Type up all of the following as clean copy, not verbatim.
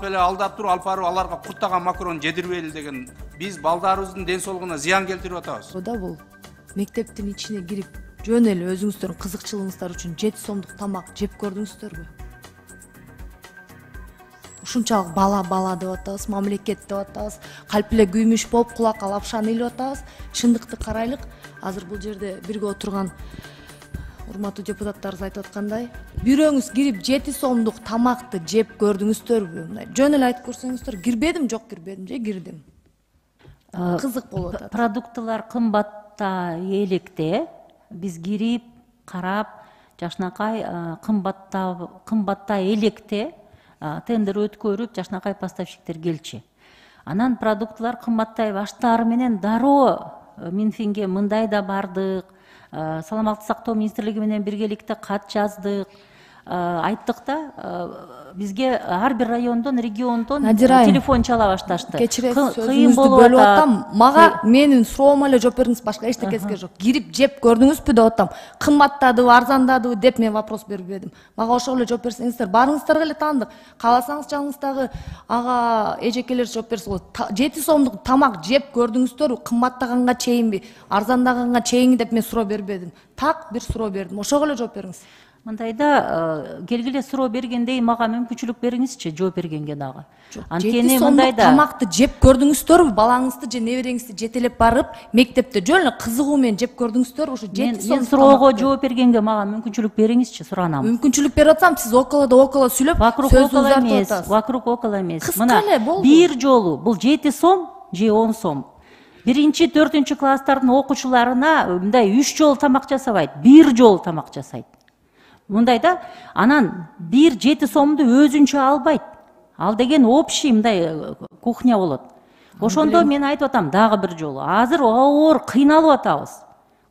эле алдап туруп алып барып аларга курттаган макарон жедирбейли деген биз балдарыбыздын ден соолугуна зыян келтирип атабыз. Бул мектептин ичине кирип жөн эле өзүңүздөрдүн кызыкчылыгыңыздар үчүн 7 сомдук тамак жеп көрдүңүздөрбү? Ушунчалык бала деп атабыз, мамлекет деп атабыз, калп эле күймүш болуп кулакка лапшаны илип атабыз. Чындыкты карайлык. Азыр бул жерде бирге отурган урматтуу депутаттарыбыз айтып аткандай, бирөөңүз кирип 7 сомдук тамакты жеп көрдүңүздөрбү? Мындай жөн эле айтып көрсөңүздөр, кирбедим, жок кирбедим же кирдим. Кызык болуп атат. Продуктылар кымбатта электе, биз кирип, карап, жакшынакай кымбатта электе тендер өткөрүп, жакшынакай поставщиктер келчи. Анан продуктылар кымбаттай баштаары менен дароо Минфинге мындай да бардык, саламаттык сактоо министрлиги менен биргеликте кат жаздык, айттык да, бизге ар бир райондон, региондон телефон чала башташты. Кечиресиз, сөзүңүздү бөлүп атам. Мага менин суроомо эле жооп бердиңиз, башка эчтекесиге жок. Кирип жеп көрдүңүзбү деп атам. Кымбаттадыбы, арзандадыбы деп мен вопрос бербедим. Мага ошол эле жооп берсеңиздер, баарыңыздарга эле таандык. Кааласаңыз жаныңыздагы ага эжекелер жооп берсе болот. 7 сомдук тамак жеп көрдүңүздөрбү? Кымбаттаганга чейинби, арзандаганга чейинби деп мен суроо бербедим. Так бир суроо бердим. Ошого эле жооп бериңиз. Мындайда келгиле суроо бергендей мага мүмкүнчүлүк бериңизчи жооп бергенге дагы. Анткени мындайда тамакты жеп көрдүңүздөрбү? Балаңызды же небереңизди жетелеп барып, мектепте жөн эле кызыгуу менен жеп көрдүңүздөрбү? Ошо 7 сом. Мен суроого жооп бергенге мага мүмкүнчүлүк бериңизчи, суранам. Мүмкүнчүлүк берип атсам, сиз около сүйлөп, вокруг около эмес. Мына бир жолу бул 7 сом же 10 сом. 1-4 класстардын окуучуларына мындай 3 жолу тамак жасабайт, 1 жолу тамак жасайт. Мындайда анан 1-7 сомду өзүнчө албайт. Ал деген общий мындай кухня болот. Ошондо мен айтып атам дагы бир жолу. Азыр оор кыйналып атабыз.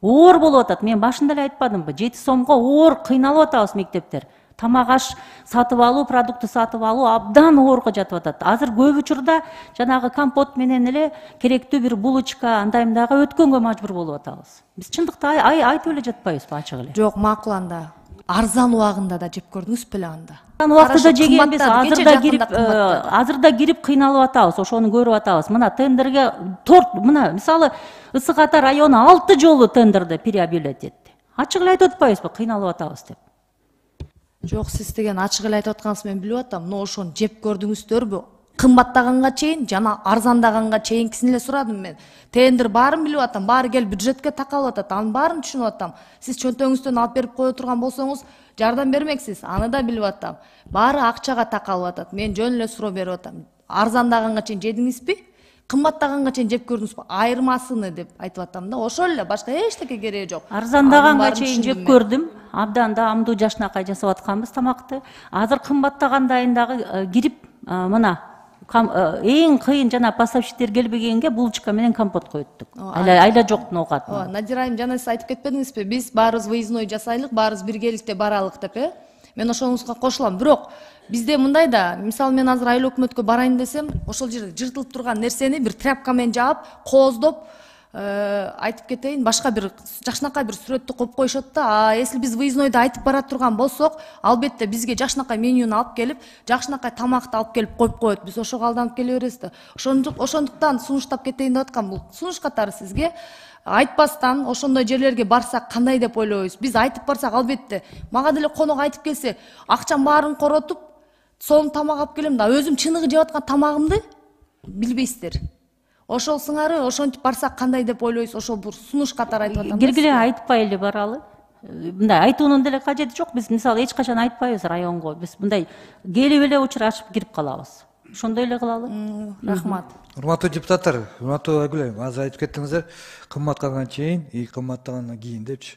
Оор болуп атат. Мен башында эле айтпадымбы? 7 сомго оор кыйналып атабыз мектептер. Тамак аш сатып алуу, продукты сатып алуу абдан оорго жатып атат. Азыр көп учурда жанагы компот менен эле керектүү бир булочка андаймдагы өткөнгө мажбур болуп атабыз. Биз чындыкты айтып эле жатпайбызбы ачык эле? Жок, макул анда. Арзан убагында да жеп көрдүңүз беле анда? Арзан убактында жегенбиз, азыр да кирип кыйналып атабыз, ошону көрүп атабыз. Мына тендерге мына мисалы Ысык Ата району 6 жолу тендерде переобъявлять этти. Ачык эле айтып атпайбызбы, кыйналып атабыз деп? Жок, сиз деген ачык эле айтып атканыңызды мен билип атам, но ошону жеп көрдүңүздөрбү? Кымбаттаганга чейин жана арзандаганга чейинкисин эле сурадым мен. Тендер баарын билип атам, баары келип бюджетке такалып атат, анын баарын түшүнүп атам. Сиз чөнтөгүңүздөн алып берип кое турган болсоңуз, жардам бермексиз, аны да билип атам. Баары акчага такалып атат. Мен жөн эле суроо берип атам. Арзандаганга чейин жедиңизби? Кымбаттаганга чейин жеп көрдүңүзбү? Айырмасыны деп айтып атам да. Ошол эле, башка эчтеке кереги жок. Арзандаганга чейин жеп көрдүм. Абдан да амдуу жакшынакай жасап атканбыз тамакты. Азыр кымбаттагандайын дагы кирип, мына эң кыйын жана поставщиктер келбегенге булочка менен компот койдук. Айла жоктун оокатын. Надира айым, жана сиз айтып кетпедиңизби? Биз баарыбыз выездной жасайлык, баарыбыз биргеликте баралык деп, Мен ошоңузга кошулам. Бирок бизде мындай да, мисалы мен азыр айыл өкмөткө барайын десем, ошол жерде жыртылып турган нерсени бир тряпка менен жаап, кооздоп, айтып кетейин, башка бир жакшынакай бир сүрөттү коюп коюшат да. Если биз выезднойдо айтып бара турган болсок, албетте бизге жакшынакай менюну алып келип, жакшынакай тамакты алып келип коюп коет. Биз ошого алданып келе беребиз да. Ошондуктан сунуштап кетейин деп аткам. Бул сунуш катары сизге айтпастан ошондой жерлерге барсак кандай деп ойлойбуз? Биз айтып барсак, албетте мага деле конок айтып келсе, акчам баарын коротуп, сонун тамак алып келем да, өзүм чыныгы жеп аткан тамагымды билбейсиздер. Ошол сыңары ошентип барсак кандай деп ойлойсуз? Ошол бир сунуш катары айтып атам. Киргиле айтпай эле баралы. Мындай айтуунун деле кажети жок. Биз мисалы эч качан айтпайбыз районго. Биз мындай келип эле учурашып кирип калабыз. Ошондой эле кылалы. Рахмат. Урматтуу депутаттар, урматтуу Айгүл айым, азыр айтып кеттиңиздер, кымбаттагандан чейин, кымбаттагандан кийин депчи.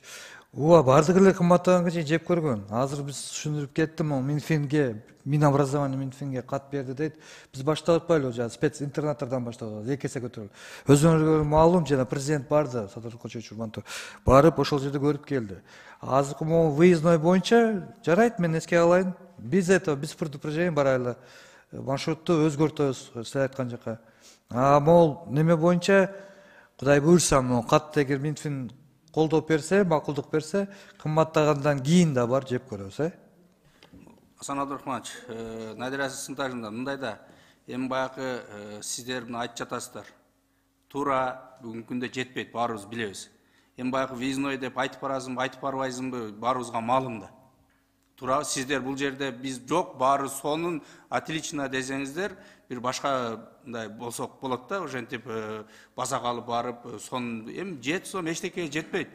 Ооба, баардык эле кымбаттаганга чейин жеп көргөн. Азыр биз түшүндүрүп кеттим, ал Минфинге, Минобразование Минфинге кат берди дейт. Биз баштап атпайлыбы, жана спец интернаттардан баштап атабыз, 2 эсе көтөрүлүп. Өзүңөргө маалым, жана президент барды, Садыр Кочович Урмантов, барып ошол жерде көрүп келди. Азыркы могу выездной боюнча жарайт, мен эске алайын. Биз предупреждение барайлы. Маршрутту өзгөртөбүз, сиз айткан жака. Могул неме боюнча, Кудай буйрса, кат эгер Минфин колдоп берсе, макулдук берсе, кымбаттагандан кийин да бар жеп көрөбүз, Асан Абдурахманович, Надира сынтажында мындай да эми баягы сиздер мына айтып жатасыздар. Туура бүгүнкү күндө жетпейт, баарыбыз билебиз. Эми баягы выездной деп айтып барасызбы, айтып барбайсызбы, баарыбызга маалым да. Тура сиздер бул жерде биз жок, баары сонун отлично десеңиздер, бир башка мындай болсок болот да, ошентип базак алып барып, сон эми 7 сом эчтекеге жетпейт.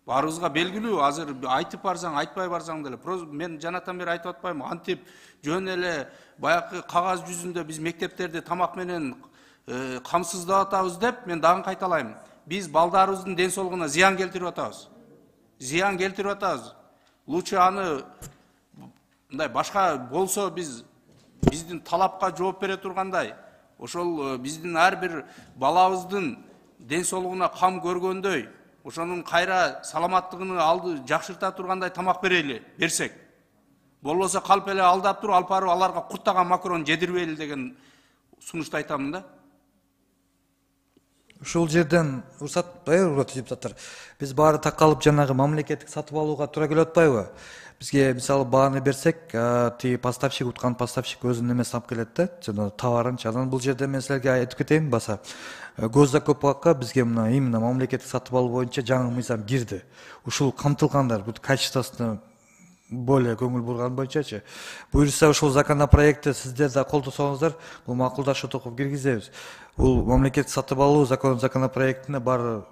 Баарыбызга белгилүү, азыр айтып барсаң, айтпай барсаң деле. Просто мен жанатан бери айтып атпаймынбы, антип жөн эле баягы кагаз жүзүндө биз мектептерде тамак менен камсыздап атабыз деп мен дагы кайталайм. Биз балдарыбыздын ден соолугуна зыян келтирип атабыз. Зыян келтирип атабыз. Лучше аны мындай башка болсо биздин талапка жооп бере тургандай, ошол биздин ар бир балабыздын ден соолугуна кам көргөндөй, ошонун кайра саламаттыгын алды жакшырта тургандай тамак берели, берсек. Болбосо калп эле алдап туруп, алып барып аларга курттаган макарон жедирбейли деген сунушту айтамын да. Ушул жерден уруксат депутаттар, биз баары такалып жанагы мамлекеттик сатып алууга туура келип атпайбы? Бизге мисалы бааны берсек, тиги поставщик уткан поставщик өзүнүн эмесин алып келет да, жана товарын. Анан бул жерде мен силерге айтып кетейин баса. Госзакупкага бизге мына именно мамлекеттик сатып алуу боюнча жаңы мыйзам кирди. Ушул камтылгандар, бул качествосуна более көңүл бурган боюнчачы. Буюрса ушул законопроектти сиздер да колдосоңуздар, бул макулдашуу окуп киргизебиз. Бул мамлекеттик сатып алуу законопроектине бар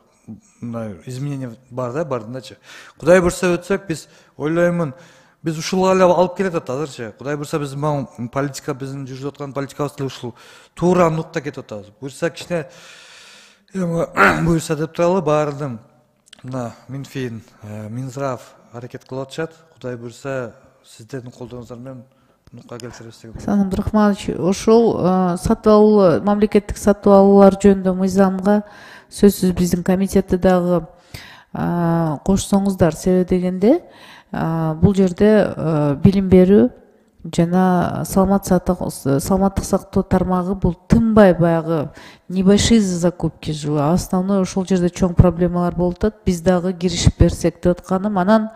изменение бар да, бардындачы. Кудай бурса өтсөк, биз ойлоймун, биз ушул эле алып келет азырчы. Кудай бурса биз политика, биздин жүрүп аткан политикабыз деле ушул туура нукта кетип атабыз. Буюрса кичине буюрса деп туралы баарының мына Минфин, Минздрав аракет кылып атышат. Кудай буюрса сиздердин колдооңуздар менен нукка келтиребиз деген. Асан Абдурахманович, ошол сатып алуу, мамлекеттик сатып алуулар жөнүндө мыйзамга сөзсүз биздин комитетте дагы кошсоңуздар. Себеби дегенде бул жерде билим берүү жана саламаттык сактоо тармагы бул тынбай баягы небольшие закупки же. Основной ошол жерде чоң проблемалар болуп атат. Биз дагы киришип берсек деп атканым. Анан